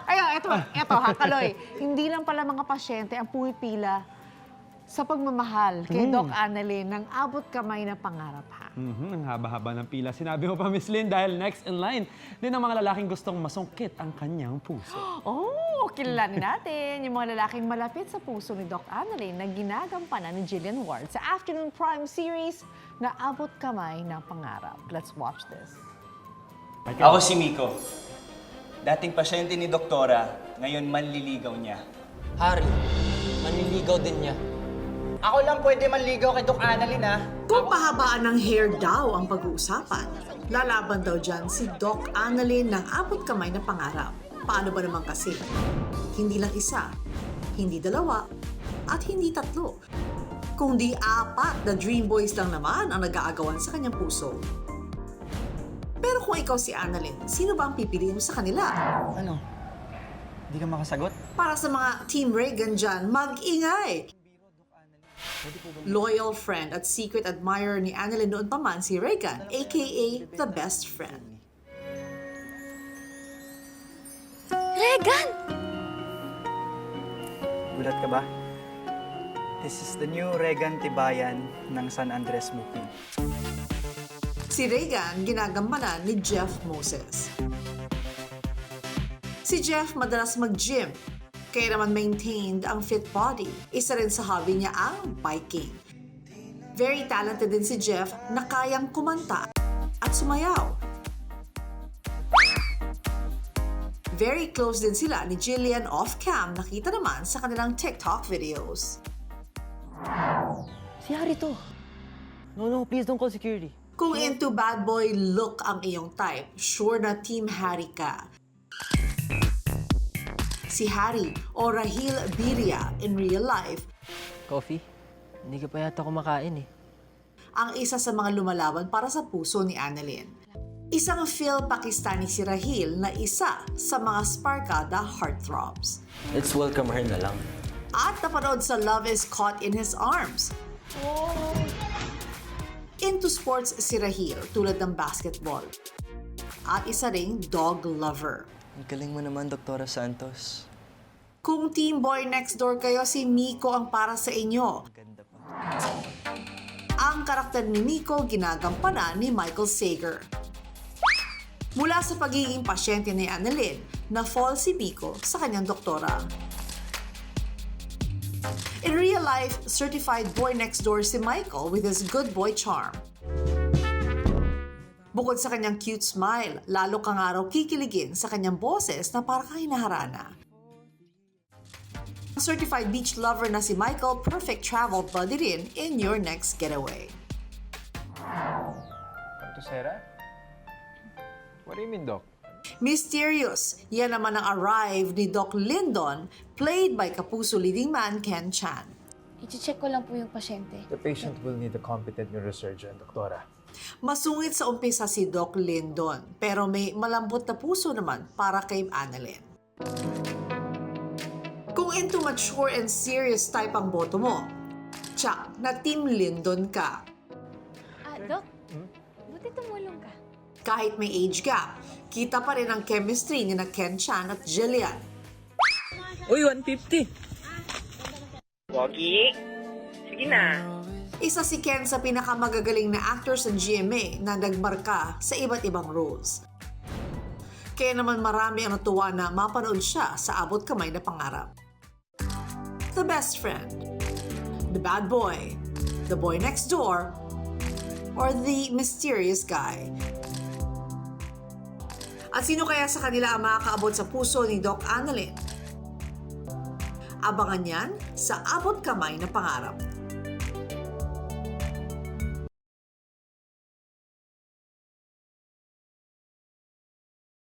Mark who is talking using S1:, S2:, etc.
S1: Ayun, eto ha, Kaloy. Hindi lang pala mga pasyente ang pumipila sa pagmamahal kay Doc Annalyn ng abot kamay na pangarap ha.
S2: Ang haba-haba ng pila. Sinabi mo pa, Miss Lynn, dahil next in line din ang mga lalaking gustong masungkit ang kanyang puso.
S1: Oh, kilalanin natin yung mga lalaking malapit sa puso ni Doc Annalyn na ginagampanan ni Jillian Ward sa Afternoon Prime series na Abot Kamay ng Pangarap. Let's watch this.
S3: Ako si Miko. Dating pasyente ni Doktora, ngayon manliligaw niya.
S4: Harry, manliligaw din niya.
S3: Ako lang pwede manligaw kay Doc Annalyn, ha?
S5: Kung pahabaan ng hair daw ang pag-uusapan, lalaban daw dyan si Doc Annalyn ng abot kamay na pangarap. Paano ba naman kasi? Hindi lang isa, hindi dalawa, at hindi tatlo. Kundi 4 na dream boys lang naman ang nag-aagawan sa kanyang puso. Pero kung ikaw si Annalyn, sino ba ang pipiliin mo sa kanila?
S3: Ano? Hindi ka makasagot?
S5: Para sa mga Team Reagan dyan, mag-ingay! Loyal friend at secret admirer ni Annalyn noon pa man si Reagan, aka the best friend.
S6: Regan!
S7: Gulat ka ba? This is the new Regan Tibayan ng San Andres movie.
S5: Si Reagan ginagampanan ni Jeff Moses. Si Jeff madalas mag-gym, kaya naman maintained ang fit body. Isa rin sa hobby niya ang biking. Very talented din si Jeff na kayang kumanta at sumayaw. Very close din sila ni Jillian off-cam, nakita naman sa kanilang TikTok videos.
S4: Si Harry to. No, please don't call security.
S5: Kung into bad boy look ang iyong type, sure na Team Harry ka. Si Harry o Rahil Birria in real life
S4: Coffee? Hindi ka pa yata kumakain eh.
S5: ang isa sa mga lumalaban para sa puso ni Annalyn. Isang Phil-Pakistani si Rahil na isa sa mga sparkada heartthrobs.
S4: Let's welcome her na lang.
S5: At napanood sa Love is Caught in His Arms. Into sports si Rahil tulad ng basketball. At isa ring dog lover.
S7: Ang galing mo naman, Doktora Santos.
S5: Kung team boy next door kayo, si Miko ang para sa inyo. Ang karakter ni Miko ginagampanan ni Michael Sager. Mula sa pagiging pasyente ni Annalyn, na-fall si Miko sa kanyang doktora. In real life, certified boy next door si Michael with his good boy charm. Bukod sa kanyang cute smile, lalo kang araw kikiligin sa kanyang boses na para kang hinaharana. Certified beach lover na si Michael, perfect travel buddy rin in your next getaway.
S2: Ito, Sarah? What do you mean, Doc?
S5: Mysterious, yan naman ang arrive ni Doc Lyndon, played by Kapuso leading man Ken Chan.
S6: I-check ko lang po yung pasyente.
S8: The patient will need a competent neurosurgeon, Doktora.
S5: Masungit sa umpisa si Doc Lyndon, pero may malambot na puso naman para kay Annalyn. Kung into mature and serious type ang boto mo, tsak na Team Lyndon ka.
S6: Dok, buti tumulong ka.
S5: Kahit may age gap, kita pa rin ang chemistry ni na Ken Chan at Jillian.
S4: Uy, 150!
S9: Pogi, sige na.
S5: Isa si Ken sa pinakamagagaling na actor sa GMA na nagmarka sa iba't ibang roles. Kaya naman marami ang natuwa na mapanood siya sa Abot Kamay na Pangarap. The best friend, the bad boy, the boy next door, or the mysterious guy. At sino kaya sa kanila ang makakaabot sa puso ni Doc Annalyn? Abangan yan sa Abot Kamay na Pangarap.